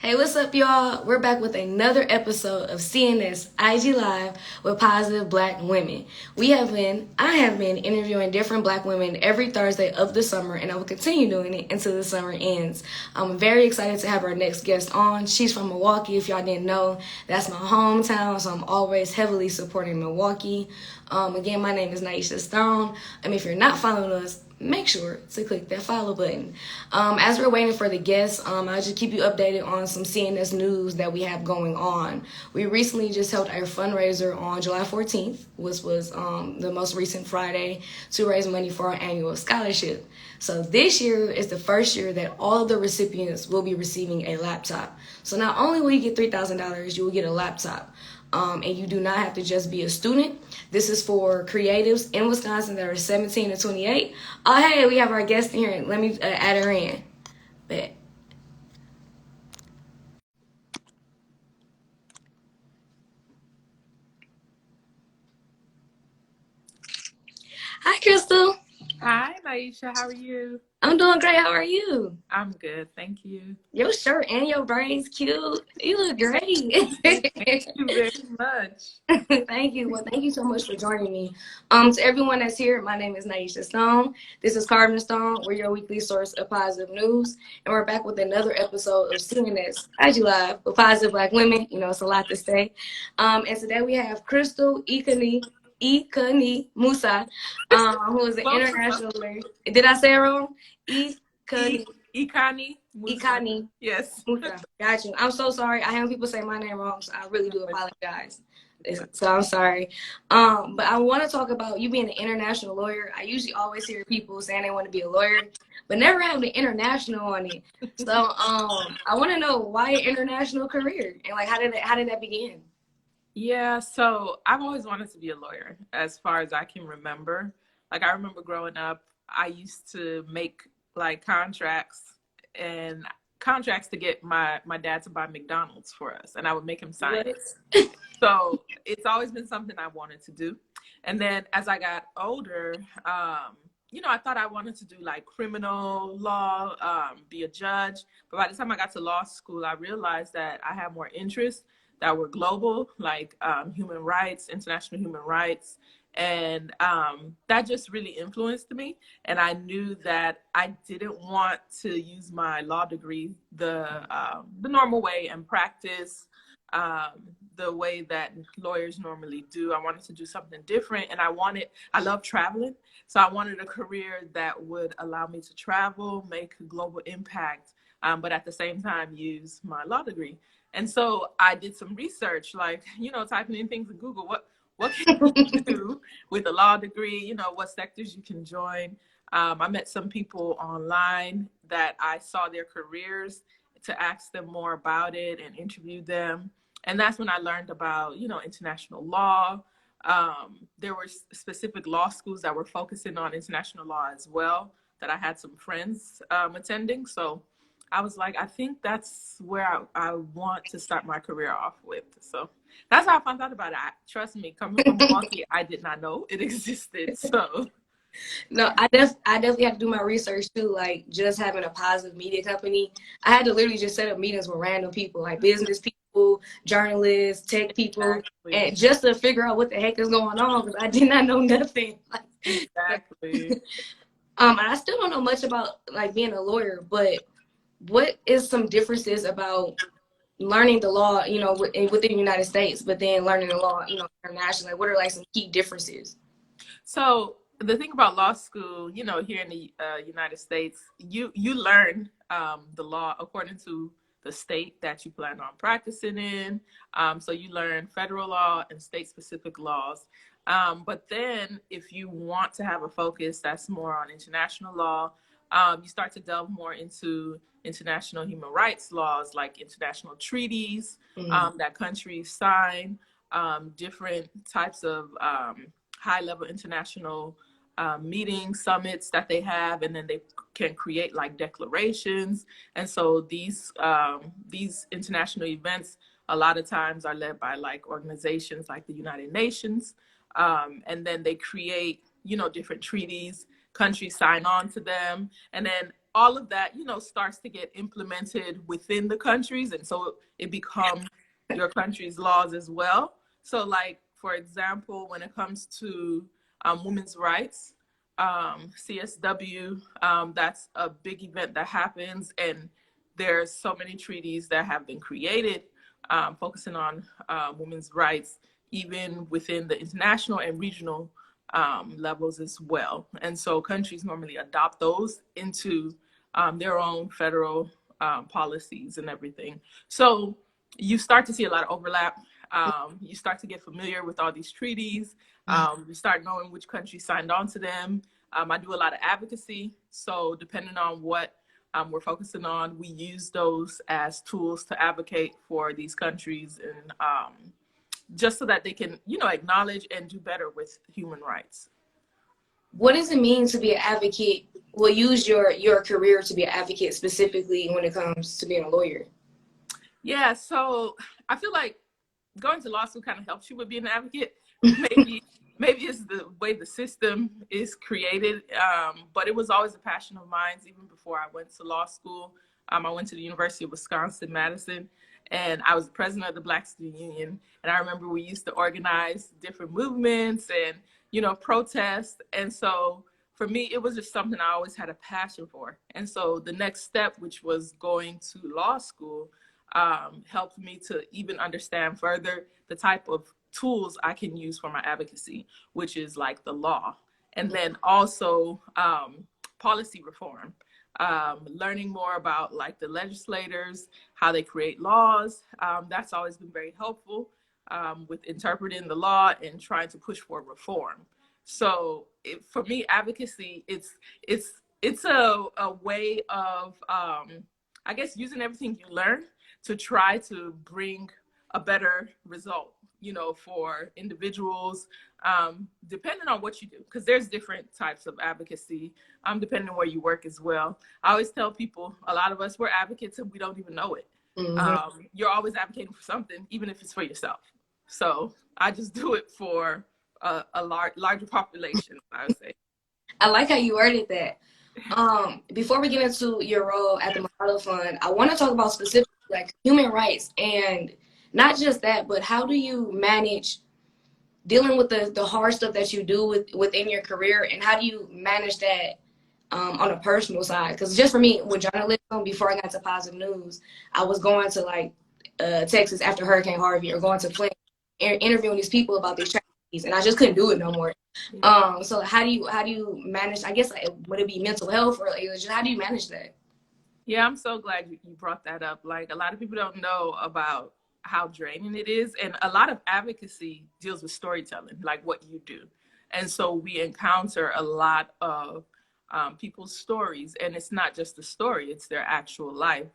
Hey, what's up, y'all? We're back with another episode of CNS IG Live with positive Black women. I have been interviewing different Black women every Thursday of the summer, and I will continue doing it until the summer ends. I'm very excited to have our next guest on. She's from Milwaukee. If y'all didn't know, that's my hometown, so I'm always heavily supporting Milwaukee. Again, my name is Naisha Stone. If you're not following us, make sure to click that follow button. As we're waiting for the guests, I'll just keep you updated on some CNS news that we have going on. We recently just held our fundraiser on July 14th, which was the most recent Friday, to raise money for our annual scholarship. So this year is the first year that all of the recipients will be receiving a laptop. So not only will you get $3,000, you will get a laptop. And you do not have to just be a student. This is for creatives in Wisconsin that are 17 to 28. Oh, hey, we have our guest in here. Let me add her in. Bet. Hi, Crystal. Hi, Naisha. How are you? I'm doing great. How are you? I'm good. Thank you. Your shirt and your braids cute. You look great. Thank you very much. Thank you. Well, thank you so much for joining me. To everyone that's here, my name is Naisha Stone. This is Carving Stone. We're your weekly source of positive news. And we're back with another episode of CNS IG Live with positive Black women. You know, it's a lot to say. And today we have Crystal Ikanih-Musa, who is an international lawyer. Did I say it wrong? Ikanih-Musa. Ikanih. Yes. Musa. Got you. I'm so sorry. I have people say my name wrong, so I really do apologize. So I'm sorry. But I want to talk about you being an international lawyer. I usually always hear people saying they want to be a lawyer, but never have the international on it. So I want to know why an international career and like how did that begin? Yeah, so I've always wanted to be a lawyer as far as I can remember. Like I remember growing up, I used to make like contracts to get my dad to buy McDonald's for us, and I would make him sign it. So it's always been something I wanted to do. And then as I got older, I thought I wanted to do like criminal law, be a judge. But by the time I got to law school, I realized that I had more interests that were global, like human rights, international human rights. And that just really influenced me. And I knew that I didn't want to use my law degree the normal way and practice the way that lawyers normally do. I wanted to do something different. And I love traveling. So I wanted a career that would allow me to travel, make a global impact, but at the same time use my law degree. And so I did some research, like, typing in things in Google, what can you do with a law degree, what sectors you can join. I met some people online that I saw their careers to ask them more about it and interview them. And that's when I learned about, international law. There were specific law schools that were focusing on international law as well that I had some friends attending. So I was like, I think that's where I want to start my career off with. So that's how I found out about it. Trust me, coming from Milwaukee, I did not know it existed. So no, I definitely have to do my research too. Like just having a positive media company, I had to literally just set up meetings with random people, like business people, journalists, tech people, exactly. And just to figure out what the heck is going on because I did not know nothing. Exactly. And I still don't know much about like being a lawyer, but what is some differences about learning the law, within the United States, but then learning the law, internationally? Like, what are like some key differences? So the thing about law school, here in the United States, you learn the law according to the state that you plan on practicing in. So you learn federal law and state-specific laws. But then if you want to have a focus that's more on international law, you start to delve more into international human rights laws, like international treaties that countries sign, different types of high-level international meetings, summits that they have, and then they can create like declarations. And so these international events a lot of times are led by like organizations like the United Nations, and then they create different treaties, countries sign on to them, and then all of that, you know, starts to get implemented within the countries. And so it becomes your country's laws as well. So like, for example, when it comes to women's rights, CSW, that's a big event that happens. And there's so many treaties that have been created focusing on women's rights, even within the international and regional levels as well. And so countries normally adopt those into their own federal policies and everything. So you start to see a lot of overlap. You start to get familiar with all these treaties. You start knowing which countries signed on to them. I do a lot of advocacy. So depending on what we're focusing on, we use those as tools to advocate for these countries, and just so that they can, you know, acknowledge and do better with human rights. What does it mean to be an advocate? Well, use your career to be an advocate specifically when it comes to being a lawyer. Yeah, so I feel like going to law school kind of helps you with being an advocate. Maybe it's the way the system is created, but it was always a passion of mine even before I went to law school. I went to the University of Wisconsin-Madison, and I was the president of the Black Student Union. And I remember we used to organize different movements and, you know, protest. And so for me, it was just something I always had a passion for. And so the next step, which was going to law school, helped me to even understand further the type of tools I can use for my advocacy, which is like the law. And then also policy reform, learning more about like the legislators, how they create laws. That's always been very helpful with interpreting the law and trying to push for reform. So for me, advocacy, it's a way of, I guess, using everything you learn to try to bring a better result, you know, for individuals, depending on what you do, because there's different types of advocacy, depending on where you work as well. I always tell people, a lot of us, we're advocates and we don't even know it. Mm-hmm. You're always advocating for something, even if it's for yourself. So I just do it for a larger population, I would say. I like how you worded that. Before we get into your role at the Malala Fund, I want to talk about specifically like human rights, and not just that, but how do you manage dealing with the hard stuff that you do within your career, and how do you manage that on a personal side? Because just for me, with journalism, before I got to positive news, I was going to like Texas after Hurricane Harvey, or going to Flint, interviewing these people about these tragedies, and I just couldn't do it no more. So how do you manage? I guess would it be mental health, or just how do you manage that? Yeah, I'm so glad you brought that up. Like, a lot of people don't know about how draining it is. And a lot of advocacy deals with storytelling, like what you do. And so we encounter a lot of people's stories, and it's not just a story, it's their actual life.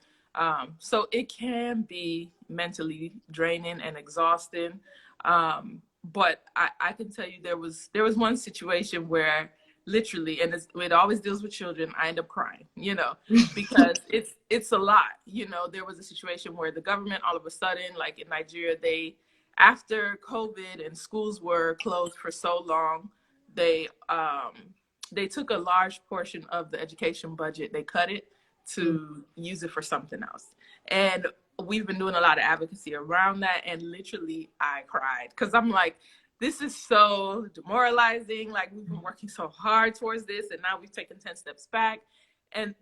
So it can be mentally draining and exhausting. But I can tell you there was one situation where literally, and it always deals with children, I end up crying, you know, because it's a lot. You know, there was a situation where the government all of a sudden, like in Nigeria, after COVID and schools were closed for so long, they took a large portion of the education budget, they cut it to use it for something else. And we've been doing a lot of advocacy around that, and literally I cried, because I'm like, this is so demoralizing. Like, we've been working so hard towards this, and now we've taken 10 steps back.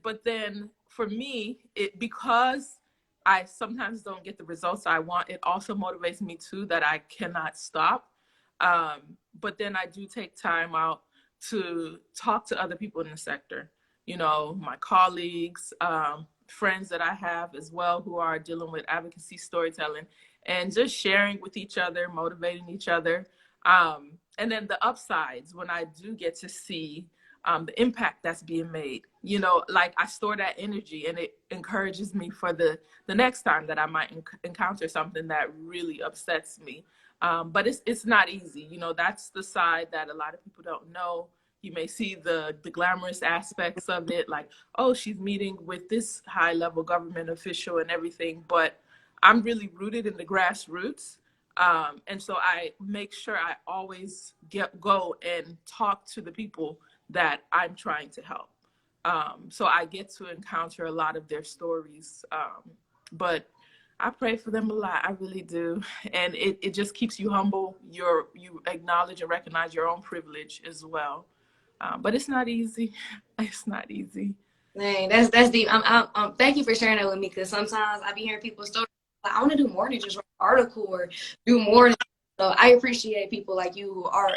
But then for me, because I sometimes don't get the results I want, it also motivates me too, that I cannot stop. But then I do take time out to talk to other people in the sector, you know, my colleagues, friends that I have as well who are dealing with advocacy storytelling, and just sharing with each other, motivating each other. And then the upsides, when I do get to see the impact that's being made, you know, like I store that energy, and it encourages me for the next time that I might encounter something that really upsets me. But it's not easy. You know, that's the side that a lot of people don't know. You may see the glamorous aspects of it, like, oh, she's meeting with this high level government official and everything. But I'm really rooted in the grassroots. And so I make sure I always go and talk to the people that I'm trying to help. So I get to encounter a lot of their stories. But I pray for them a lot. I really do. And it just keeps you humble. You acknowledge and recognize your own privilege as well. But it's not easy. It's not easy. Dang, that's deep. Thank you for sharing that with me, because sometimes I be hearing people's stories. Like, I want to do more than just write an article or do more. So I appreciate people like you who are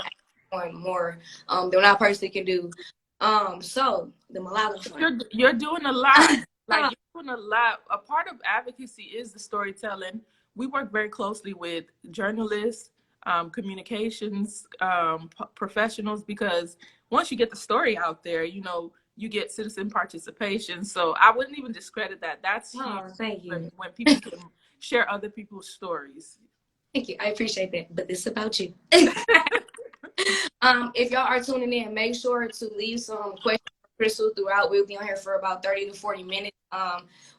doing more than what I personally can do. So the Malala Fund. You're doing a lot. Like, you're doing a lot. A part of advocacy is the storytelling. We work very closely with journalists, communications professionals, because once you get the story out there, you know, you get citizen participation. So I wouldn't even discredit that. That's huge. Thank you. When people can share other people's stories. Thank you. I appreciate that. But this is about you. If y'all are tuning in, make sure to leave some questions for Crystal throughout. We'll be on here for about 30 to 40 minutes.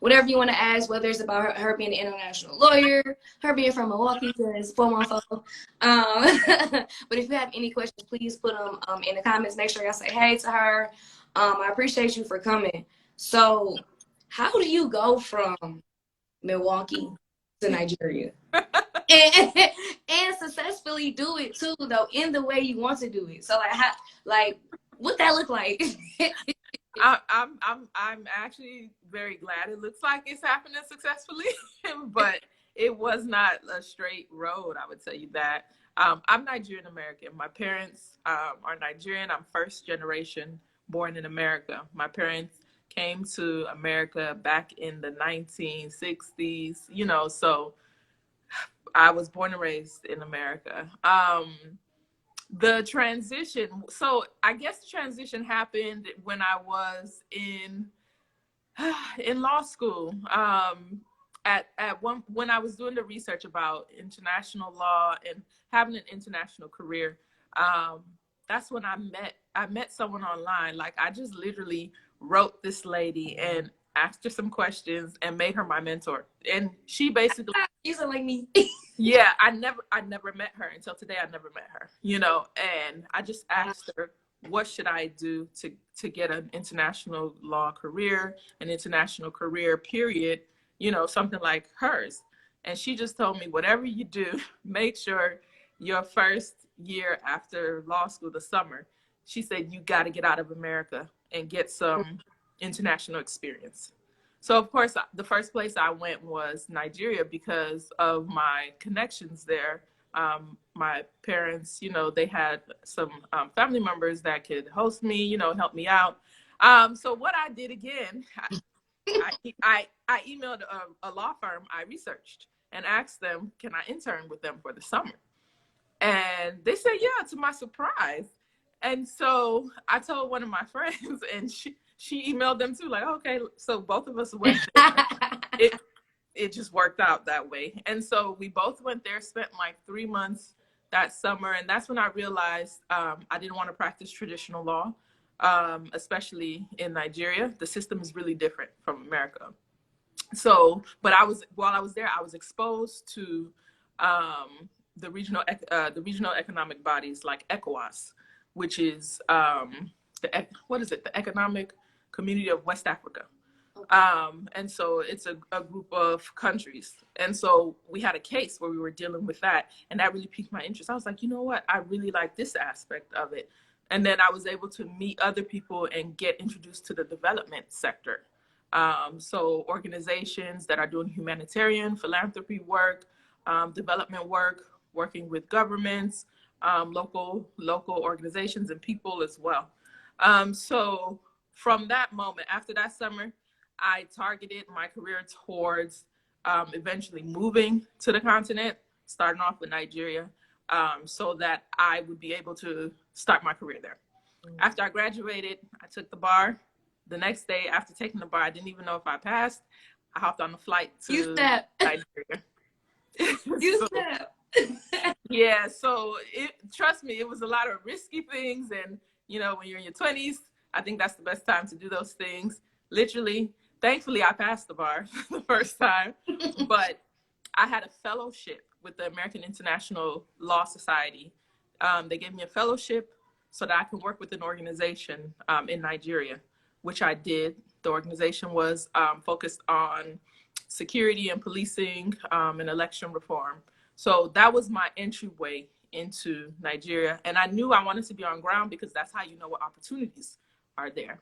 Whatever you want to ask, whether it's about her being an international lawyer, her being from Milwaukee, because 414. But if you have any questions, please put them in the comments. Make sure y'all say hey to her. I appreciate you for coming. So, how do you go from Milwaukee to Nigeria? and successfully do it too, though, in the way you want to do it. So what that look like? I'm actually very glad it looks like it's happening successfully, but it was not a straight road. I would tell you that. I'm Nigerian American. My parents are Nigerian. I'm first generation born in America. My parents came to America back in the 1960s, you know, so I was born and raised in America. The transition, so I guess the transition happened when I was in law school. When I was doing the research about international law and having an international career, that's when I met someone online. Like, I just literally wrote this lady and asked her some questions and made her my mentor. And she basically, you sound like me. yeah, I never met her until today. I never met her, you know, and I just asked her, what should I do to get an international law career, an international career period, you know, something like hers. And she just told me, whatever you do, make sure your first year after law school, the summer, she said, you got to get out of America and get some international experience. So, of course, the first place I went was Nigeria because of my connections there. My parents, you know, they had some family members that could host me, you know, help me out. So what I did again, I emailed a law firm I researched and asked them, can I intern with them for the summer? And they said, yeah, to my surprise. And so I told one of my friends, and she emailed them too, like, okay, so both of us went there. It just worked out that way. And so we both went there, spent like 3 months that summer. And that's when I realized I didn't want to practice traditional law, especially in Nigeria. The system is really different from America. So, but while I was there, I was exposed to the regional economic bodies like ECOWAS, which is the Economic Community of West Africa. And so it's a group of countries. And so we had a case where we were dealing with that, and that really piqued my interest. I was like, you know what? I really like this aspect of it. And then I was able to meet other people and get introduced to the development sector. So organizations that are doing humanitarian philanthropy work, development work, working with governments, local organizations and people as well. So from that moment, after that summer, I targeted my career towards eventually moving to the continent, starting off with Nigeria, so that I would be able to start my career there. After I graduated, I took the bar. The next day after taking the bar, I didn't even know if I passed. I hopped on the flight to Nigeria. Yeah, so trust me, it was a lot of risky things. And, you know, when you're in your 20s, I think that's the best time to do those things. Literally, thankfully, I passed the bar the first time. But I had a fellowship with the American International Law Society. They gave me a fellowship so that I can work with an organization in Nigeria. which I did. The organization was focused on security and policing and election reform. So that was my entryway into Nigeria. And I knew I wanted to be on ground because that's how you know what opportunities are there.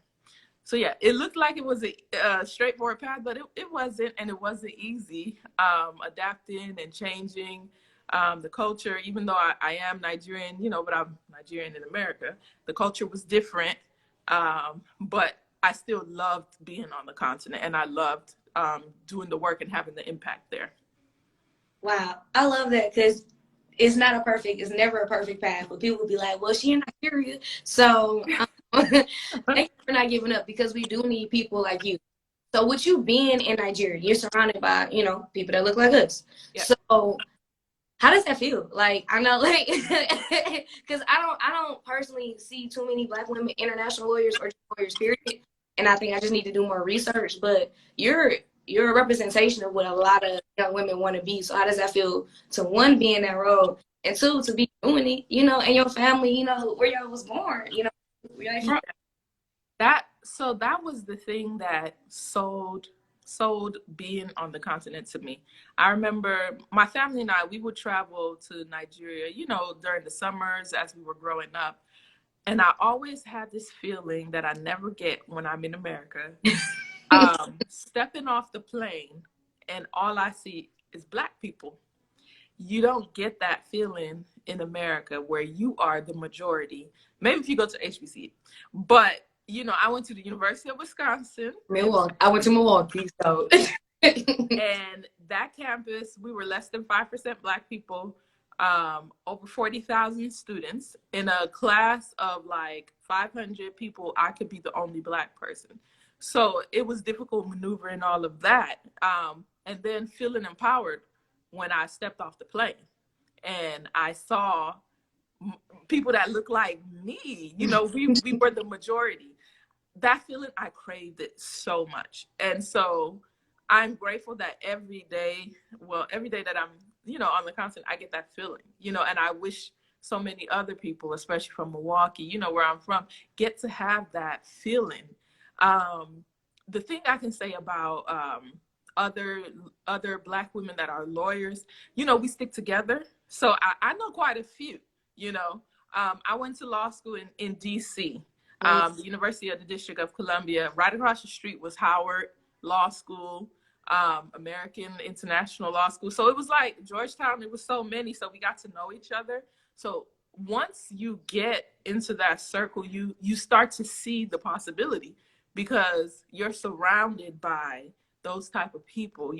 So yeah, it looked like it was a straightforward path, but it wasn't, and it wasn't easy adapting and changing the culture. Even though I am Nigerian, but I'm Nigerian in America, the culture was different, but I still loved being on the continent, and I loved doing the work and having the impact there. Wow, I love that, because it's never a perfect path, but people will be like, well, she in Nigeria, so thank you for not giving up, because we do need people like you. So with you being in Nigeria, you're surrounded by, people that look like us. Yeah. So how does that feel? Like, I know, like, because I don't personally see too many Black women international lawyers or lawyers, period. And I think I just need to do more research. But you're a representation of what a lot of young women want to be. So how does that feel to, one, be in that role, and two, to be doing it, and your family, where y'all was born, where y'all from? So that was the thing that sold being on the continent to me. I remember my family and I, we would travel to Nigeria, during the summers as we were growing up. And I always had this feeling that I never get when I'm in America. Stepping off the plane and all I see is Black people. You don't get that feeling in America where you are the majority. Maybe if you go to HBC, but I went to the University of Wisconsin. Milwaukee. I went to Milwaukee, so. And that campus, we were less than 5% Black people, over 40,000 students. In a class of like 500 people, I could be the only Black person. So it was difficult maneuvering all of that. And then feeling empowered when I stepped off the plane and I saw people that look like me, we were the majority. That feeling, I craved it so much. And so I'm grateful that every day that I'm, on the continent, I get that feeling, and I wish so many other people, especially from Milwaukee, where I'm from, get to have that feeling. The thing I can say about other Black women that are lawyers, we stick together. So I know quite a few, I went to law school in DC. The University of the District of Columbia. Right across the street was Howard Law School, American International Law School. So it was like Georgetown, it was so many, so we got to know each other. So once you get into that circle, you start to see the possibility because you're surrounded by those type of people.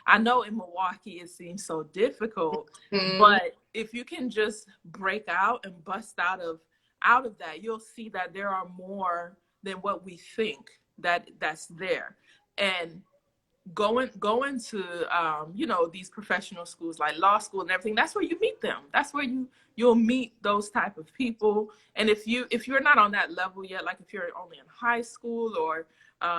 I know in Milwaukee it seems so difficult, but if you can just break out and bust out of that, you'll see that there are more than what we think that's there. And going to these professional schools like law school and everything, that's where you meet them. That's where you'll meet those type of people. And if you're not on that level yet, like if you're only in high school or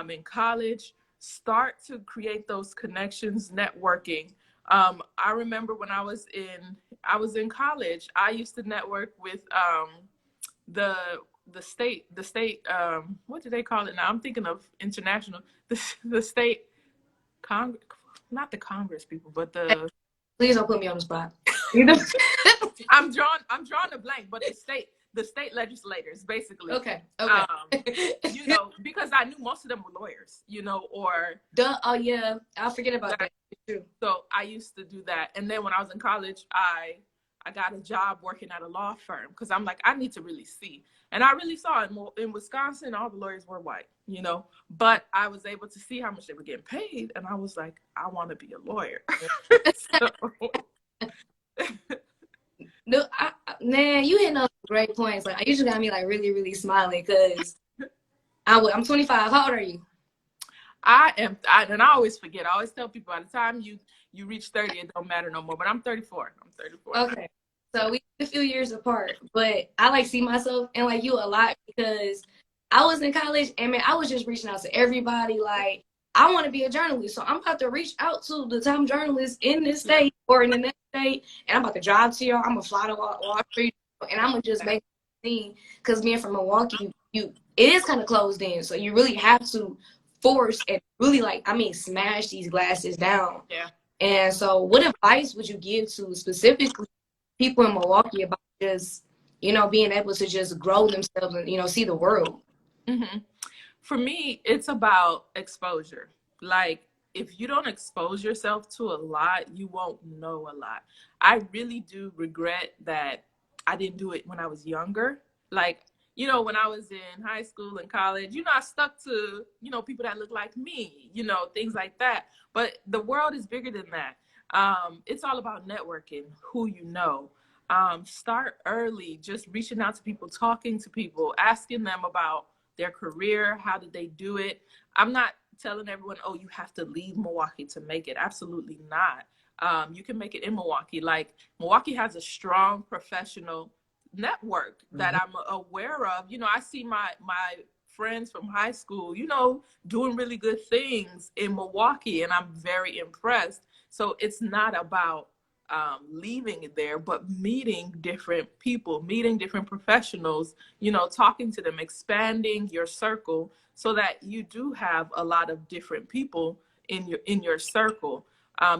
in college, start to create those connections, networking. I remember when I was in college, I used to network with the state what do they call it now? I'm thinking of international, the state Congress, not the Congress people, but the. Please don't put me on the spot. I'm drawing a blank, but the state legislators, basically. Okay. Because I knew most of them were lawyers, or. Oh yeah, I'll forget about that. So I used to do that, and then when I was in college, I got a job working at a law firm because I'm like, I need to really see. And I really saw in Wisconsin, all the lawyers were white, but I was able to see how much they were getting paid. And I was like, I want to be a lawyer. No, man, you hitting up great points. Like, you just got me like really, really smiling because I'm 25. How old are you? I am, and I always forget. I always tell people by the time you reach 30, it don't matter no more. But I'm 34. Okay. So we a few years apart, but I see myself and you a lot because I was in college and man, I was just reaching out to everybody. Like, I want to be a journalist. So I'm about to reach out to the top journalists in this state or in the next state. And I'm about to drive to y'all. I'm going to fly to Wall Street and I'm going to just make a scene. Because being from Milwaukee, it is kind of closed in. So you really have to force and really smash these glasses down. Yeah. And so what advice would you give to specifically people in Milwaukee about just, being able to just grow themselves and, see the world? Mm-hmm. For me, it's about exposure. Like, if you don't expose yourself to a lot, you won't know a lot. I really do regret that I didn't do it when I was younger. Like, when I was in high school and college, I stuck to, people that look like me, things like that. But the world is bigger than that. It's all about networking, who you know. Start early, just reaching out to people, talking to people, asking them about their career, how did they do it. I'm not telling everyone, oh, you have to leave Milwaukee to make it. Absolutely not. You can make it in Milwaukee. Like, Milwaukee has a strong professional network that I'm aware of. I see my friends from high school, doing really good things in Milwaukee, and I'm very impressed. So it's not about leaving it there, but meeting different people, meeting different professionals, talking to them, expanding your circle so that you do have a lot of different people in your circle.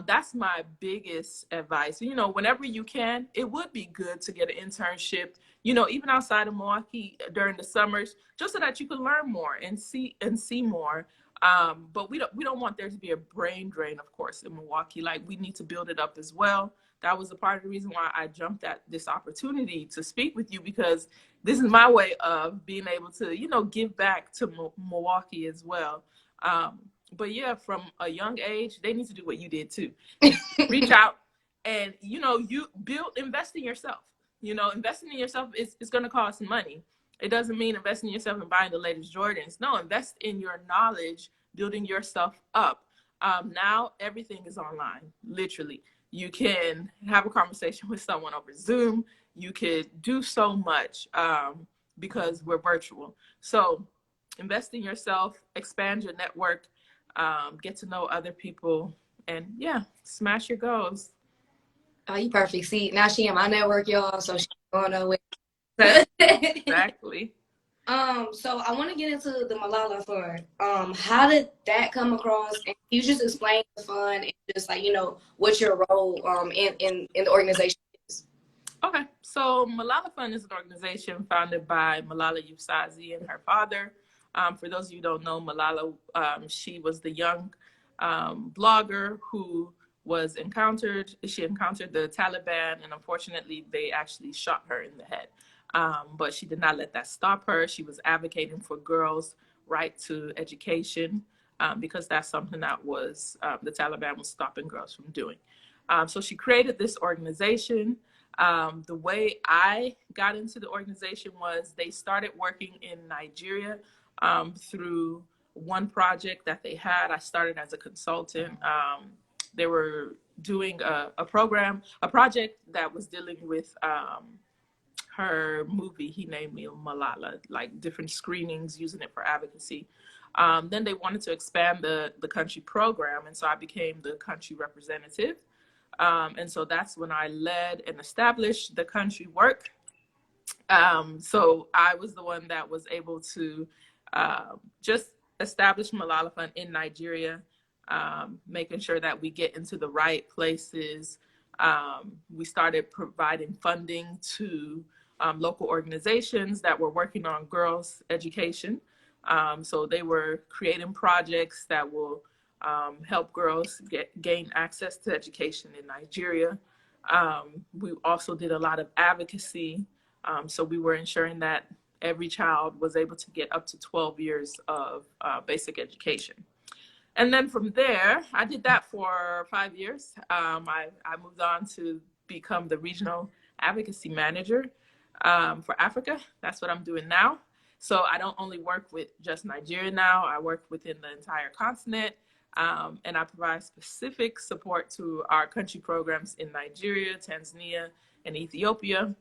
That's my biggest advice. Whenever you can, it would be good to get an internship, even outside of Milwaukee during the summers, just so that you can learn more and see more. But we don't want there to be a brain drain, of course, in Milwaukee. Like, we need to build it up as well. That was a part of the reason why I jumped at this opportunity to speak with you, because this is my way of being able to, give back to Milwaukee as well. But yeah, from a young age, they need to do what you did too. Reach out and, you invest in yourself. Investing in yourself is going to cost money. It doesn't mean investing in yourself and buying the latest Jordans. No, invest in your knowledge, building yourself up. Now everything is online, literally. You can have a conversation with someone over Zoom. You could do so much because we're virtual. So invest in yourself, expand your network, get to know other people, and yeah, smash your goals. Oh, you perfect. See, now she in my network, y'all, so she's going away. Exactly. So I want to get into the Malala Fund. How did that come across? And you just explain the fund and just what your role in the organization is. Okay, so Malala Fund is an organization founded by Malala Yousafzai and her father. For those of you who don't know, Malala, she was the young blogger who she encountered the Taliban, and unfortunately they actually shot her in the head. But she did not let that stop her. She was advocating for girls' right to education because that's something that was the Taliban was stopping girls from doing. So she created this organization. The way I got into the organization was they started working in Nigeria through one project that they had. I started as a consultant. They were doing a project that was dealing with her movie, He Named Me Malala, like different screenings, using it for advocacy. Then they wanted to expand the country program, and so I became the country representative. And so that's when I led and established the country work. So I was the one that was able to just establish Malala Fund in Nigeria, making sure that we get into the right places. We started providing funding to local organizations that were working on girls' education. So they were creating projects that will help girls gain access to education in Nigeria. We also did a lot of advocacy. So we were ensuring that every child was able to get up to 12 years of basic education. And then from there, I did that for 5 years. I moved on to become the regional advocacy manager for Africa. That's what I'm doing now. So I don't only work with just Nigeria now, I work within the entire continent. And I provide specific support to our country programs in Nigeria, Tanzania, and Ethiopia.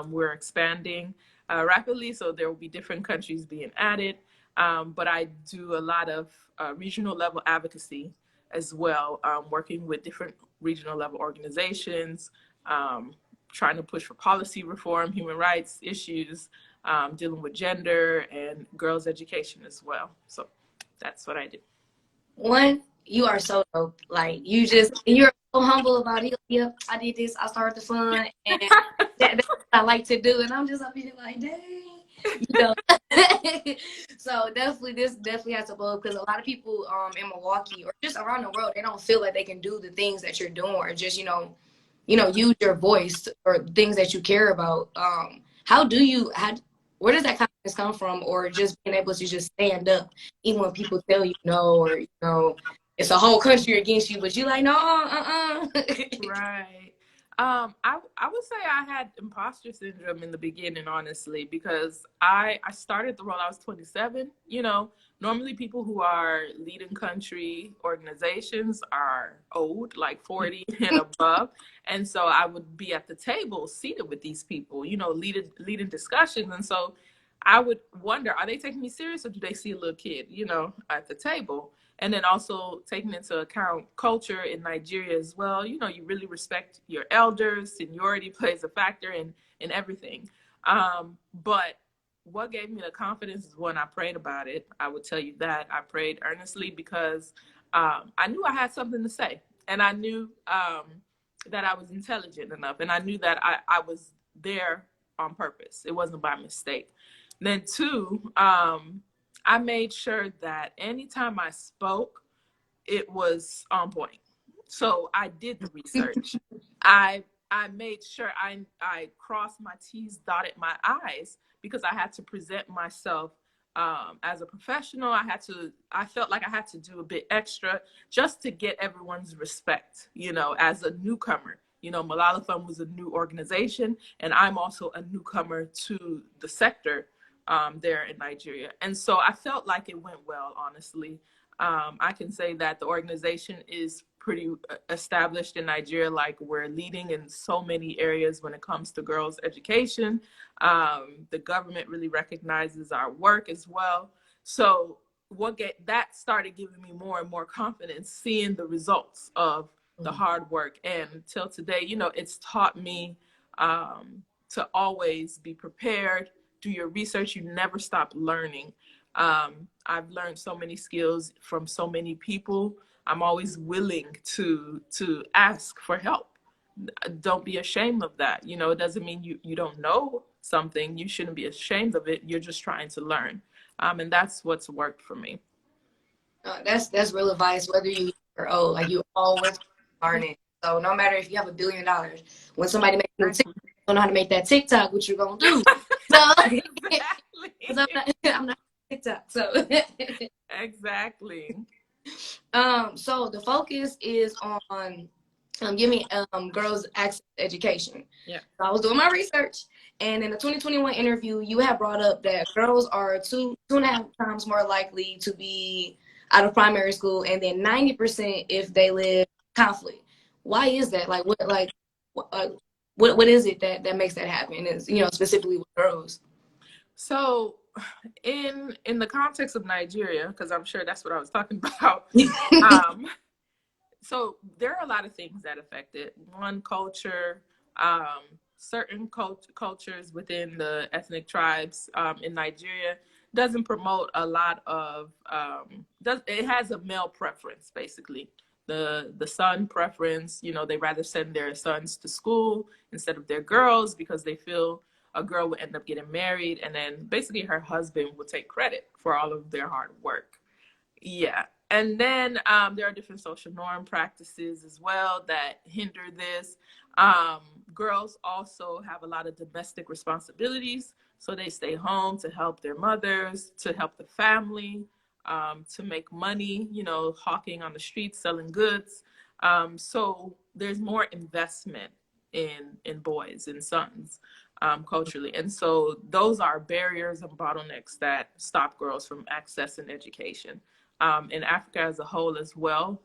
We're expanding rapidly, so there will be different countries being added. But I do a lot of regional level advocacy as well, working with different regional level organizations, trying to push for policy reform, human rights issues, dealing with gender and girls' education as well. So that's what I do. One, you are so dope. Like you're so humble about it. Yep, I did this. I started the fund, and that's what I like to do. And I'm just up here like, dang, you know. So this definitely has to blow up because a lot of people in Milwaukee or just around the world, they don't feel like they can do the things that you're doing or just use your voice or things that you care about. Where does that confidence come from, or just being able to just stand up even when people tell you no, or it's a whole country against you, but you like no, Right. I would say I had imposter syndrome in the beginning, honestly, because I started the role. I was 27. Normally people who are leading country organizations are old, like 40 and above, and so I would be at the table, seated with these people, leading discussions, and so I would wonder, are they taking me serious, or do they see a little kid, at the table? And then also taking into account culture in Nigeria as well. You really respect your elders. Seniority plays a factor in everything. But what gave me the confidence is when I prayed about it. I would tell you that I prayed earnestly because I knew I had something to say. And I knew that I was intelligent enough. And I knew that I was there on purpose. It wasn't by mistake. Then two, I made sure that anytime I spoke, it was on point. So I did the research. I made sure I crossed my T's, dotted my I's, because I had to present myself as a professional. I felt like I had to do a bit extra just to get everyone's respect, as a newcomer. Malala Fund was a new organization, and I'm also a newcomer to the sector there in Nigeria. And so I felt like it went well, honestly. I can say that the organization is pretty established in Nigeria. Like, we're leading in so many areas when it comes to girls' education. The government really recognizes our work as well. So that started giving me more and more confidence, seeing the results of the hard work. And till today, it's taught me to always be prepared, do your research. You never stop learning. I've learned so many skills from so many people. I'm always willing to ask for help. Don't be ashamed of that. It doesn't mean you don't know something. You shouldn't be ashamed of it. You're just trying to learn. And that's what's worked for me. That's real advice, whether you or old, like you always learning. So no matter if you have $1 billion, when somebody makes you TikTok, you don't know how to make that TikTok, what you gonna do? So, Exactly. I'm not TikTok. So Exactly. So the focus is on giving girls access to education. Yeah. So I was doing my research, and in the 2021 interview, you had brought up that girls are 2.5 times more likely to be out of primary school, and then 90% if they live conflict. Why is that? What is it that makes that happen? Is specifically with girls? So in the context of Nigeria, because I'm sure that's what I was talking about, so there are a lot of things that affect it. One, culture, certain cultures within the ethnic tribes in Nigeria doesn't promote a lot of, it has a male preference, basically. The son preference, they rather send their sons to school instead of their girls because they feel a girl will end up getting married, and then basically her husband will take credit for all of their hard work. Yeah. And then there are different social norm practices as well that hinder this. Girls also have a lot of domestic responsibilities. So they stay home to help their mothers, to help the family, to make money, hawking on the streets, selling goods. So there's more investment in boys and sons culturally. And so those are barriers and bottlenecks that stop girls from accessing education. In Africa as a whole as well,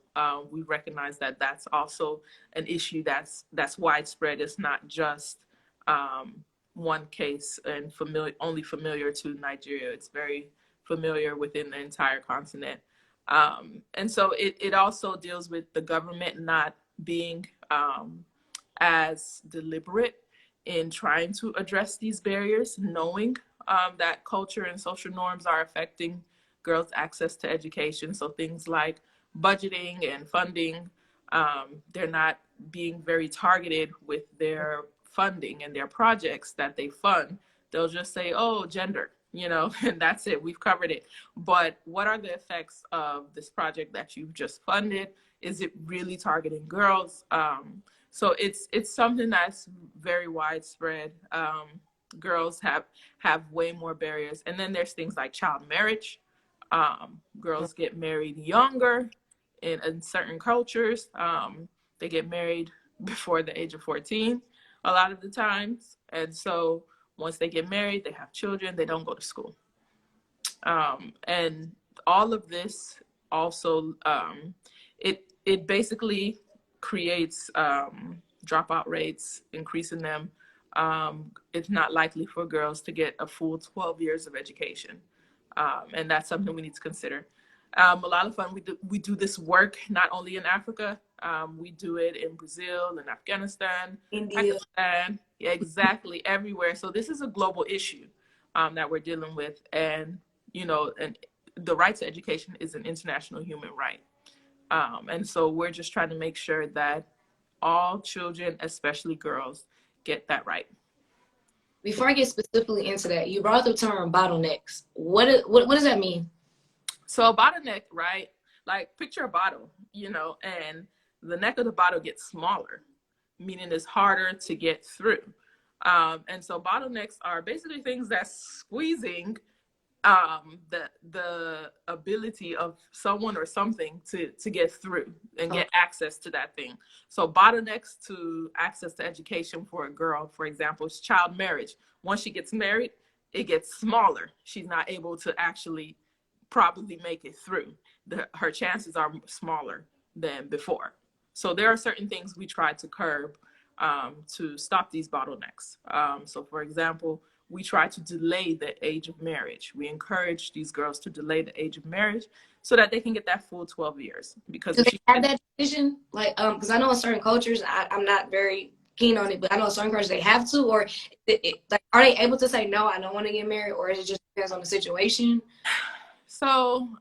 we recognize that that's also an issue that's widespread. It's not just one case and only familiar to Nigeria. It's very familiar within the entire continent. And so it also deals with the government not being as deliberate in trying to address these barriers, knowing that culture and social norms are affecting girls' access to education. So things like budgeting and funding, they're not being very targeted with their funding and their projects that they fund. They'll just say, oh, gender, and that's it. We've covered it. But what are the effects of this project that you've just funded? Is it really targeting girls? So it's something that's very widespread. Girls have way more barriers. And then there's things like child marriage. Girls get married younger in certain cultures. They get married before the age of 14 a lot of the times. And so once they get married, they have children, they don't go to school. And all of this also, it basically creates dropout rates, increasing them. It's not likely for girls to get a full 12 years of education. And that's something we need to consider. Malala Fund, we do this work not only in Africa, we do it in Brazil, in Afghanistan, India. Pakistan, yeah, exactly, everywhere. So this is a global issue that we're dealing with. And, and the right to education is an international human right. And so we're just trying to make sure that all children, especially girls, get that right. Before I get specifically into that, you brought the term bottlenecks. What does that mean? So a bottleneck, right? Like picture a bottle, and the neck of the bottle gets smaller, meaning it's harder to get through. And so bottlenecks are basically things that's squeezing the ability of someone or something to get through and get access to that thing. So bottlenecks to access to education for a girl, for example, is child marriage. Once she gets married, it gets smaller. She's not able to actually probably make it through. Her chances are smaller than before. So there are certain things we try to curb to stop these bottlenecks. So for example, we try to delay the age of marriage. We encourage these girls to delay the age of marriage so that they can get that full 12 years. Because do they have that decision? Like, because I know in certain cultures, I'm not very keen on it, but I know in certain cultures they have to, or like, are they able to say, no, I don't want to get married, or is it just depends on the situation? So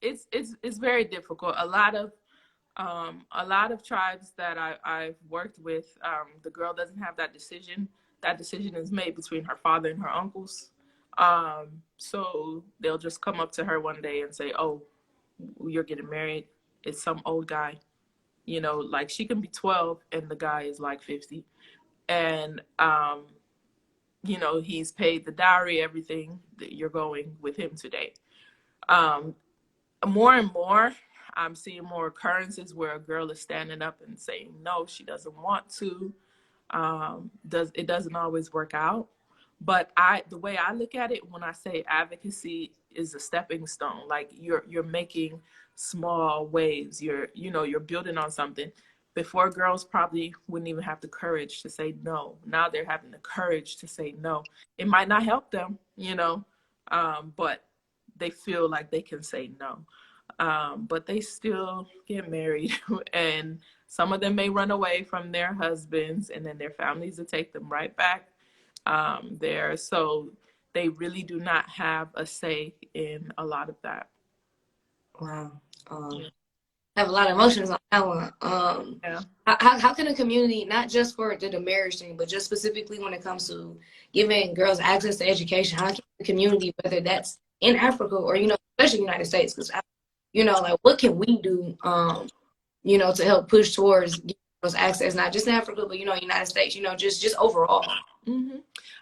it's very difficult. A lot of tribes that I've worked with, the girl doesn't have that decision. That decision is made between her father and her uncles. So they'll just come up to her one day and say, oh, you're getting married. It's some old guy. Like she can be 12 and the guy is like 50. And, he's paid the dowry, everything, that you're going with him today. More and more, I'm seeing more occurrences where a girl is standing up and saying, no, she doesn't want to. It doesn't always work out. But the way I look at it, when I say advocacy is a stepping stone, like you're making small waves, you're building on something. Before, girls probably wouldn't even have the courage to say no. Now they're having the courage to say no. It might not help them, but they feel like they can say no. But they still get married, and some of them may run away from their husbands, and then their families will take them right back there. So they really do not have a say in a lot of that. Wow. I have a lot of emotions on that one. Yeah. How can a community, not just for the marriage thing, but just specifically when it comes to giving girls access to education, how can the community, whether that's in Africa or, especially the United States, because, like what can we do, to help push towards giving girls access, not just in Africa, but, United States, just overall? Mm-hmm.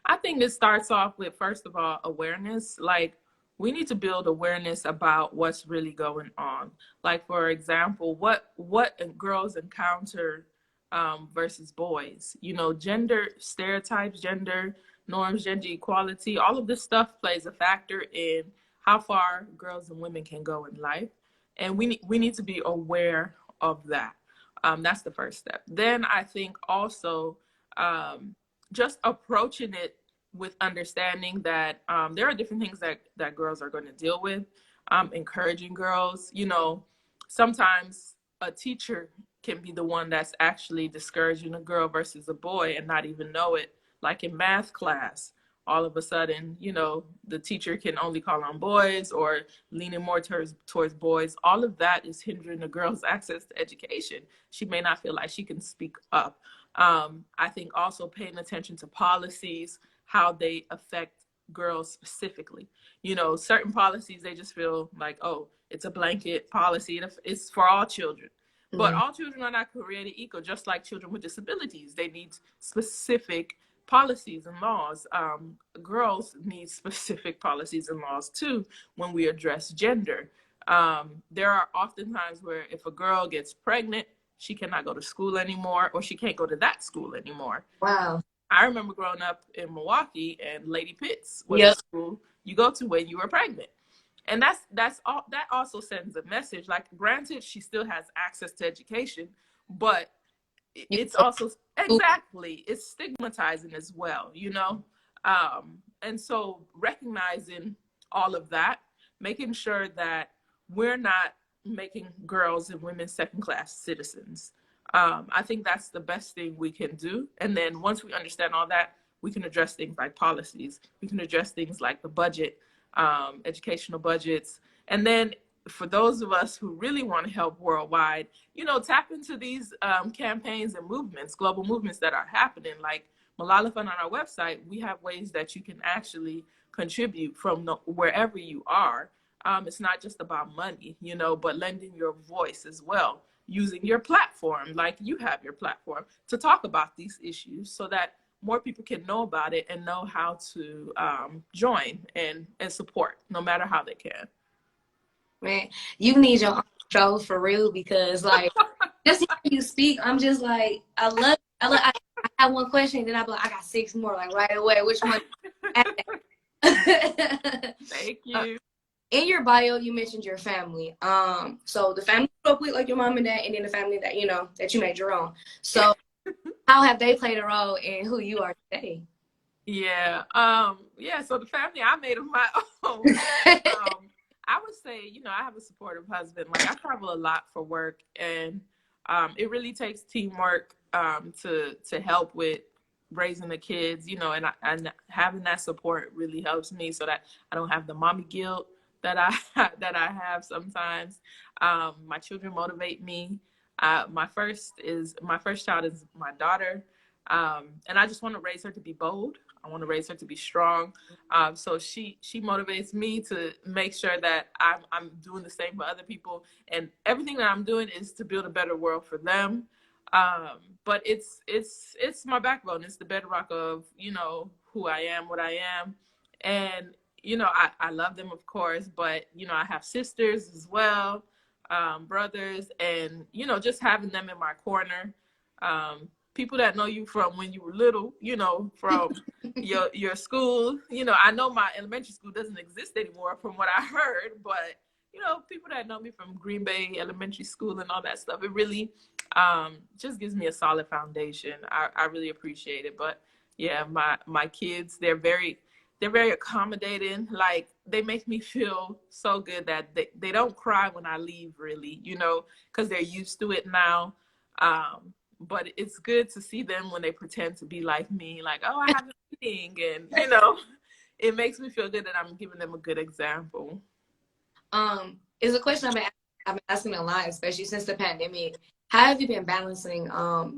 I think it starts off with, first of all, awareness. Like, we need to build awareness about what's really going on. Like, for example, what girls encounter versus boys. Gender stereotypes, gender norms, gender equality, all of this stuff plays a factor in how far girls and women can go in life. And we need to be aware of that. That's the first step. Then I think also just approaching it with understanding that there are different things that girls are going to deal with. Encouraging girls, sometimes a teacher can be the one that's actually discouraging a girl versus a boy and not even know it. Like in math class, all of a sudden, you know, the teacher can only call on boys or leaning more towards boys. All of that is hindering a girl's access to education. She may not feel like she can speak up. I think also paying attention to policies, how they affect girls specifically. You know, certain policies, they just feel like, oh, it's a blanket policy. It's for all children. But all children are not created equal, just like children with disabilities. They need specific policies and laws. Girls need specific policies and laws too when we address gender. There are often times where if a girl gets pregnant, she cannot go to school anymore, or she can't go to that school anymore. Wow. I remember growing up in Milwaukee, and Lady Pitts was a school you go to when you were pregnant. And that's all. That also sends a message. Like, granted, she still has access to education, but it's also it's stigmatizing as well, you know. And so recognizing all of that, making sure that we're not making girls and women second-class citizens. I think that's the best thing we can do. And then once we understand all that, we can address things like policies. We can address things like the budget, educational budgets. And then for those of us who really want to help worldwide, you know, tap into these campaigns and movements, global movements that are happening. Like Malala Fund on our website, we have ways that you can actually contribute from wherever you are. It's not just about money, you know, but lending your voice as well, using your platform, like you have your platform, to talk about these issues so that more people can know about it and know how to join and support, no matter how they can. Man, you need your own show for real, because like just hearing you speak, I'm just like, I have one question, then I be like, I got 6 more, like right away. Which one? Thank you. In your bio, you mentioned your family. So the family you grew up with, like your mom and dad, and then the family that you know that you made your own. So how have they played a role in who you are today? Yeah. So the family I made of my own. I would say, you know, I have a supportive husband. Like, I travel a lot for work, and it really takes teamwork to help with raising the kids, you know, and having that support really helps me so that I don't have the mommy guilt that I have sometimes. My children motivate me. My first child is my daughter, and I just want to raise her to be bold. I want to raise her to be strong. So she motivates me to make sure that I'm doing the same for other people, and everything that I'm doing is to build a better world for them. But it's my backbone. It's the bedrock of, you know, who I am, what I am. And, you know, I love them, of course, but, you know, I have sisters as well, brothers, and, you know, just having them in my corner, people that know you from when you were little, you know, from your school. You know, I know my elementary school doesn't exist anymore from what I heard, but, you know, people that know me from Green Bay Elementary School and all that stuff, it really just gives me a solid foundation. I really appreciate it. But yeah, my kids, they're very accommodating. Like, they make me feel so good that they don't cry when I leave, really, you know, because they're used to it now. But it's good to see them when they pretend to be like me, like, oh, I have a meeting, and, you know, it makes me feel good that I'm giving them a good example. It's a question I've been asking a lot, especially since the pandemic. How have you been balancing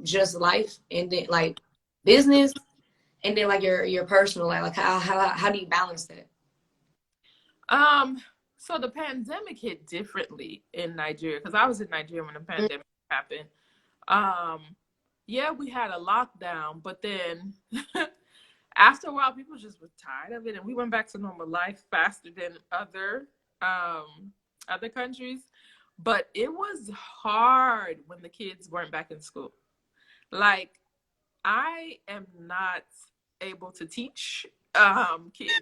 just life and then like business and then like your personal life? Like how do you balance that? So the pandemic hit differently in Nigeria, because I was in Nigeria when the pandemic happened. Yeah, we had a lockdown, but then after a while, people just were tired of it, and we went back to normal life faster than other countries. But it was hard when the kids weren't back in school. Like, I am not able to teach kids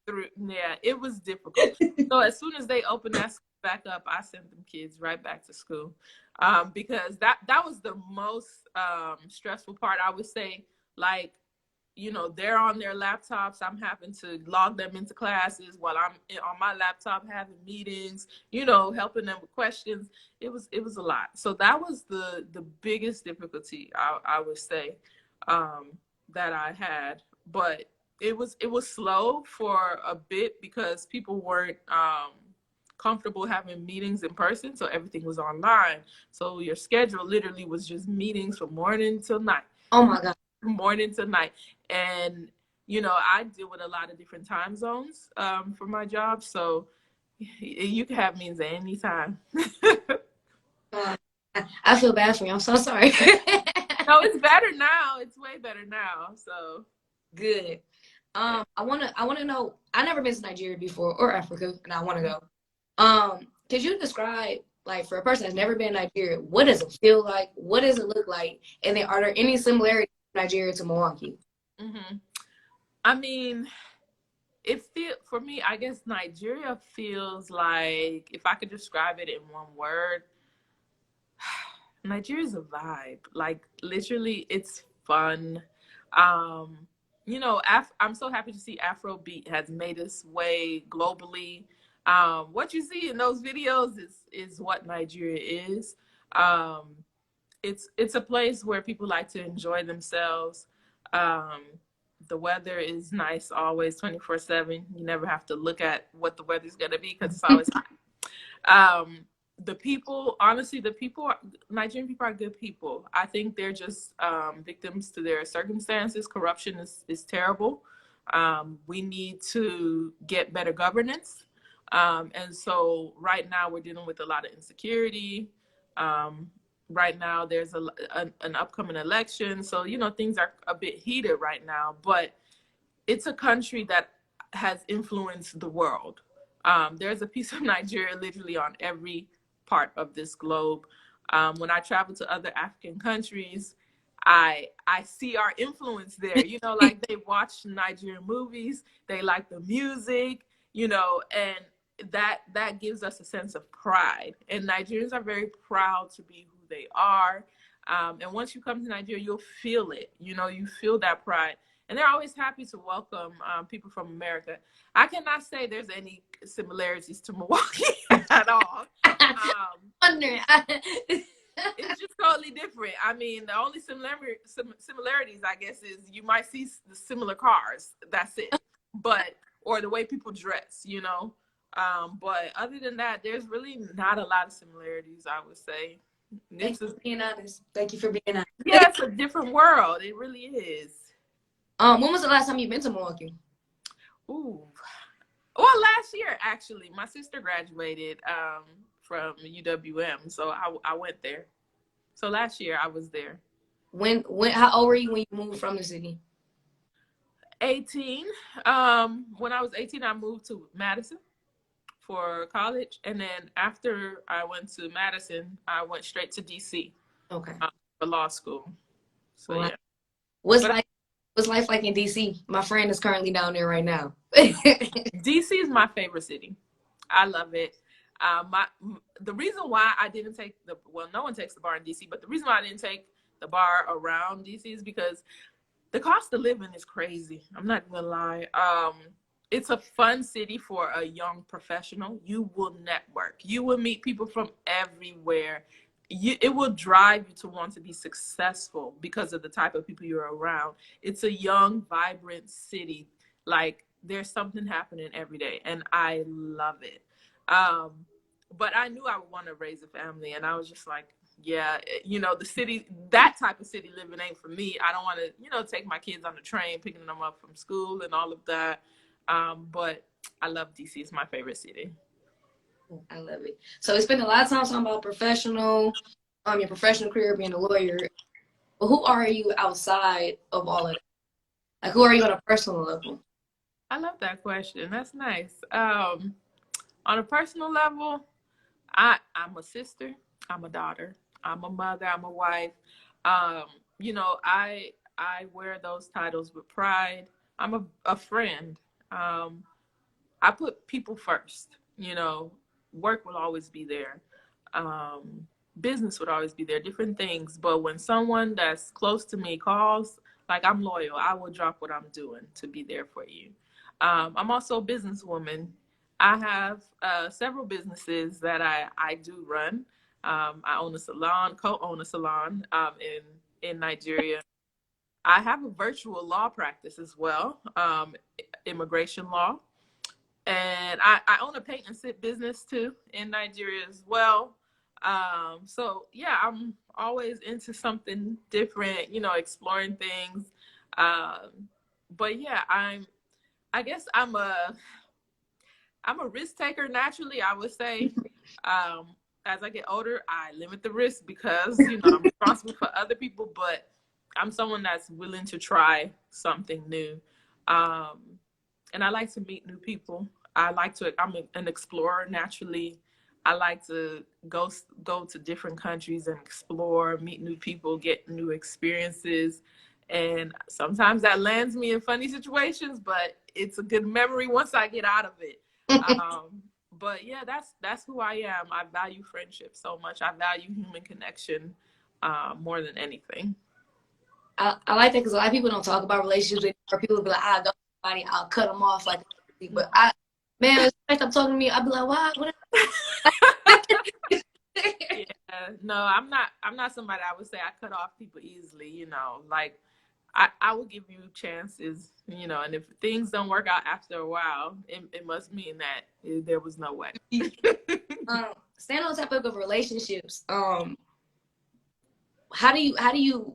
through. Yeah, it was difficult. So as soon as they opened that school back up, I sent them kids right back to school, because that was the most stressful part, I would say. Like, you know, they're on their laptops. I'm having to log them into classes while I'm on my laptop having meetings, you know, helping them with questions. It was a lot. So that was the biggest difficulty, I would say, that I had. But it was slow for a bit because people weren't comfortable having meetings in person, so everything was online. So your schedule literally was just meetings from morning till night. Oh my God. Morning to night. And I deal with a lot of different time zones for my job, so you can have meetings at any time. Uh, I feel bad for you. I'm so sorry. No, it's better now. It's way better now. So Good. I wanna know. I never been to Nigeria before or Africa, and I want to go. Could you describe, like, for a person that's never been to Nigeria, what does it feel like? What does it look like? And then, are there any similarities from Nigeria to Milwaukee? hmm I mean, for me, I guess Nigeria feels like, if I could describe it in one word, Nigeria's a vibe. Like, literally, it's fun. Um, I'm so happy to see Afrobeat has made its way globally. What you see in those videos is what Nigeria is. Um, it's a place where people like to enjoy themselves. Um, the weather is nice always, 24/7. You never have to look at what the weather's gonna be because it's always hot. The people, honestly, Nigerian people are good people. I think they're just victims to their circumstances. Corruption is terrible. We need to get better governance. And so right now we're dealing with a lot of insecurity. Right now there's an upcoming election. So, things are a bit heated right now, but it's a country that has influenced the world. There's a piece of Nigeria literally on every part of this globe. When I travel to other African countries, I see our influence there. Like, they watch Nigerian movies, they like the music, and that gives us a sense of pride. And Nigerians are very proud to be who they are. And once you come to Nigeria, you'll feel it. You feel that pride. And they're always happy to welcome people from America. I cannot say there's any similarities to Milwaukee at all. Wondering. It's just totally different. I mean, the only similarities, I guess, is you might see the similar cars. That's it. Or the way people dress, But other than that, there's really not a lot of similarities, I would say. Thank you for being honest. Thank you for being honest. Yeah, it's a different world. It really is. When was the last time you've been to Milwaukee? Ooh. Well, last year, actually. My sister graduated from UWM, so I went there. So last year I was there. How old were you when you moved from the city? 18. When I was 18, I moved to Madison for college, and then after I went to Madison, I went straight to DC. Okay. For law school. So Wow. yeah. What's life like in DC? My friend is currently down there right now. DC is my favorite city. I love it. The reason why I didn't take no one takes the bar in DC, but the reason why I didn't take the bar around DC is because the cost of living is crazy. I'm not gonna lie. It's a fun city for a young professional. You will network. You will meet people from everywhere. It will drive you to want to be successful because of the type of people you're around. It's a young, vibrant city. Like, there's something happening every day, and I love it. But I knew I would want to raise a family, and I was just like, yeah, the city, that type of city living ain't for me. I don't want to, take my kids on the train, picking them up from school and all of that. But I love DC. It's my favorite city. I love it. So we spent a lot of time talking about your professional career, being a lawyer. But who are you outside of all of that? Like, who are you on a personal level? I love that question. That's nice. On a personal level, I'm a sister. I'm a daughter. I'm a mother. I'm a wife. I wear those titles with pride. I'm a friend. I put people first. Work will always be there. Business would always be there, different things. But when someone that's close to me calls, like, I'm loyal. I will drop what I'm doing to be there for you. I'm also a businesswoman. I have several businesses that I do run. I own a salon, co-own a salon in Nigeria. I have a virtual law practice as well, immigration law. And I own a paint and sip business too in Nigeria as well. So yeah, I'm always into something different, you know, exploring things. But yeah, I guess I'm a risk taker naturally, I would say. As I get older, I limit the risk because, you know, I'm responsible for other people, but I'm someone that's willing to try something new. Um, and I like to meet new people. I'm an explorer naturally. I like to go to different countries and explore, meet new people, get new experiences. And sometimes that lands me in funny situations, but it's a good memory once I get out of it. But yeah, that's who I am. I value friendship so much. I value human connection more than anything. I like that because a lot of people don't talk about relationships, or people be like, "I go somebody, I'll cut them off." Like, but man, when somebody stop talking to me, I'll be like, "Why?" Yeah, no, I'm not somebody I would say I cut off people easily. You know, like I will give you chances. You know, and if things don't work out after a while, it must mean that there was no way. Staying on the topic of relationships, how do you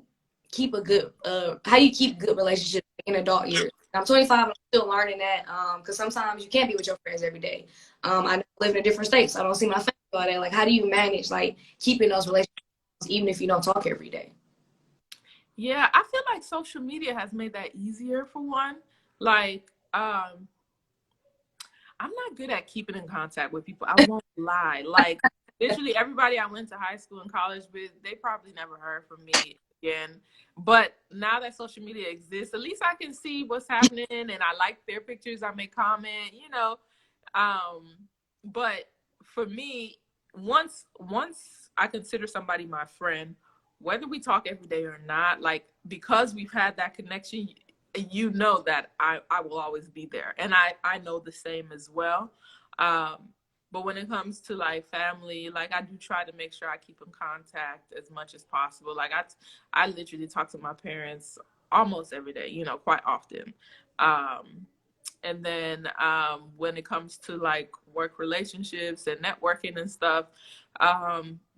keep a good how do you keep good relationships in adult years? I'm 25. I'm still learning that because sometimes you can't be with your friends every day. I live in a different state, so I don't see my family all day. Like, how do you manage like keeping those relationships even if you don't talk every day? Yeah, I feel like social media has made that easier for one. Like, I'm not good at keeping in contact with people. I won't lie. Like, literally everybody I went to high school and college with, they probably never heard from me again. But now that social media exists, at least I can see what's happening and I like their pictures. I make comment, you know. But for me, once I consider somebody my friend, whether we talk every day or not, like because we've had that connection, you know that I will always be there. And I know the same as well. But when it comes to like family, like I do try to make sure I keep in contact as much as possible. Like I literally talk to my parents almost every day, you know, quite often. And then when it comes to like work relationships and networking and stuff,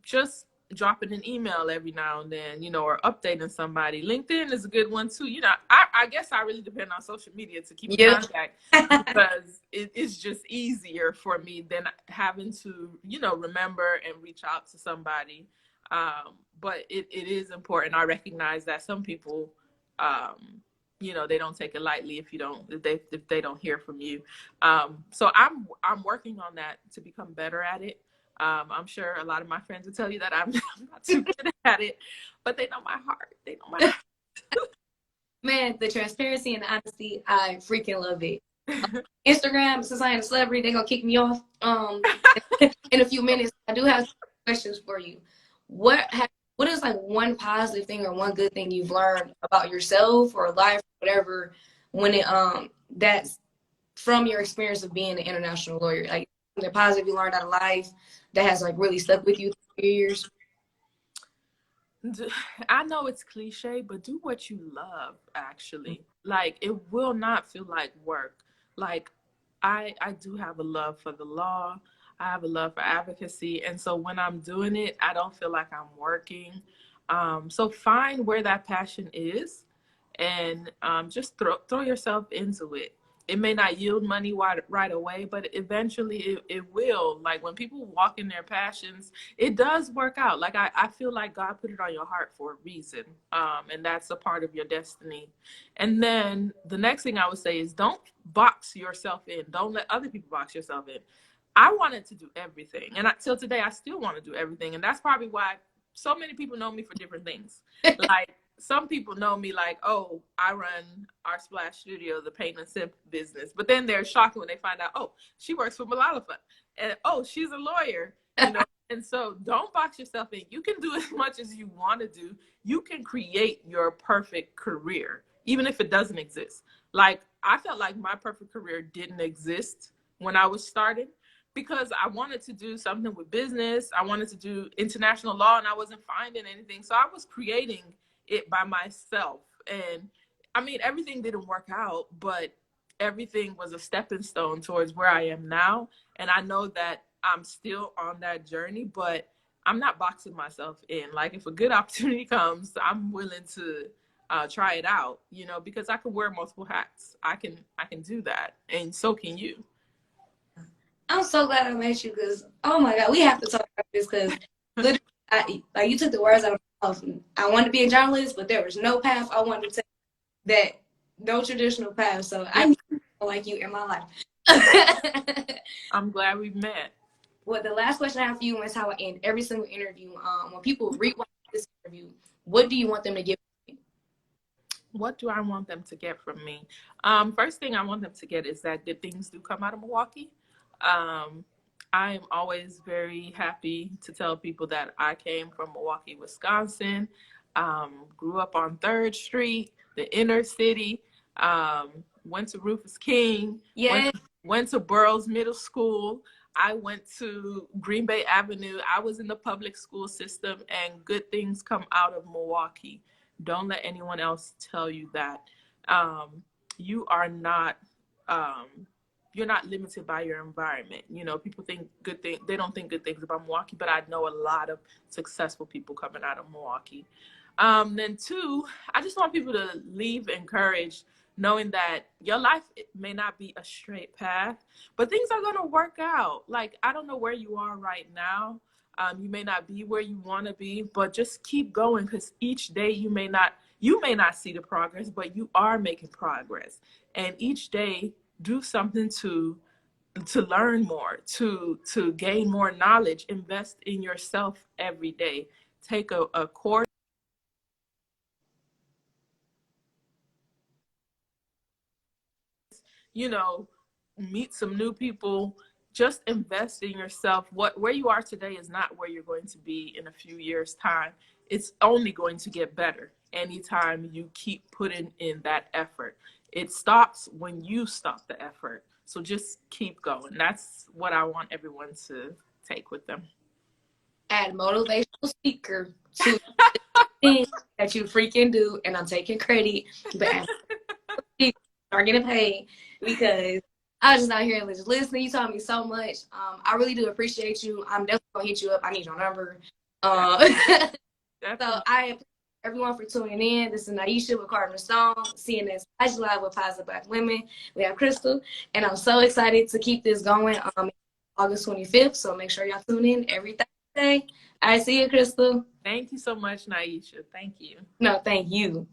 just dropping an email every now and then, you know, or updating somebody. LinkedIn is a good one too. You know, I guess I really depend on social media to keep in contact because it's just easier for me than having to, you know, remember and reach out to somebody. But it is important. I recognize that some people, you know, they don't take it lightly if they don't hear from you. So I'm working on that to become better at it. I'm sure a lot of my friends will tell you that I'm not too good at it, but they know my heart. They know my heart. Man, the transparency and the honesty, I freaking love it. Instagram, since I am a celebrity, they're gonna kick me off in a few minutes. I do have questions for you. What is like one positive thing or one good thing you've learned about yourself or life, whatever, when it that's from your experience of being an international lawyer? Like the positive you learned out of life that has like really stuck with you through years? I know it's cliche, but do what you love, actually. Like, it will not feel like work. Like, I do have a love for the law. I have a love for advocacy. And so when I'm doing it, I don't feel like I'm working. So find where that passion is and just throw yourself into it. It may not yield money right away, but eventually it will. Like when people walk in their passions, it does work out. Like I feel like God put it on your heart for a reason. And that's a part of your destiny. And then the next thing I would say is don't box yourself in. Don't let other people box yourself in. I wanted to do everything. And till today, I still want to do everything. And that's probably why so many people know me for different things. Like, some people know me like, oh, I run our Splash Studio, the paint and sip business. But then they're shocked when they find out, oh, she works for Malala Fund. And oh, she's a lawyer, you know. And so don't box yourself in. You can do as much as you want to do. You can create your perfect career, even if it doesn't exist. Like, I felt like my perfect career didn't exist when I was starting because I wanted to do something with business. I wanted to do international law and I wasn't finding anything. So I was creating it by myself. And I mean, everything didn't work out, but everything was a stepping stone towards where I am now. And I know that I'm still on that journey, but I'm not boxing myself in. Like, if a good opportunity comes, I'm willing to try it out, you know, because I can wear multiple hats. I can do that, and so can you. I'm so glad I met you because, oh my God, we have to talk about this because literally, like you took the words out of my mouth. I wanted to be a journalist, but there was no path I wanted to take, that no traditional path. So I need people like you in my life. I'm glad we've met. Well, the last question I have for you, and it's how I end every single interview. When people rewatch this interview, what do you want them to get? What do I want them to get from me? First thing I want them to get is that good things do come out of Milwaukee. I'm always very happy to tell people that I came from Milwaukee, Wisconsin, grew up on 3rd Street, the inner city, went to Rufus King, went to Burroughs Middle School. I went to Green Bay Avenue. I was in the public school system, and good things come out of Milwaukee. Don't let anyone else tell you that. You are not, you're not limited by your environment. You know, people think good things, they don't think good things about Milwaukee, but I know a lot of successful people coming out of Milwaukee. Then 2, I just want people to leave encouraged, knowing that your life, it may not be a straight path, but things are going to work out. Like, I don't know where you are right now. You may not be where you want to be, but just keep going, because each day you may not see the progress, but you are making progress. And each day, do something to learn more, to gain more knowledge. Invest in yourself every day. Take a course. You know, meet some new people. Just invest in yourself. Where you are today is not where you're going to be in a few years' time. It's only going to get better anytime you keep putting in that effort. It stops when you stop the effort. So just keep going. That's what I want everyone to take with them. Add motivational speaker to the thing that you freaking do, and I'm taking credit, but people are getting paid, because I was just out here just listening. You taught me so much. I really do appreciate you. I'm definitely gonna hit you up. I need your number. So I appreciate everyone for tuning in. This is Naisha with Cardinal Stone, CNS IG Live with Positive Black Women. We have Crystal, and I'm so excited to keep this going. August 25th. So make sure y'all tune in every Thursday. I see you, Crystal. Thank you so much, Naisha. Thank you. No, thank you.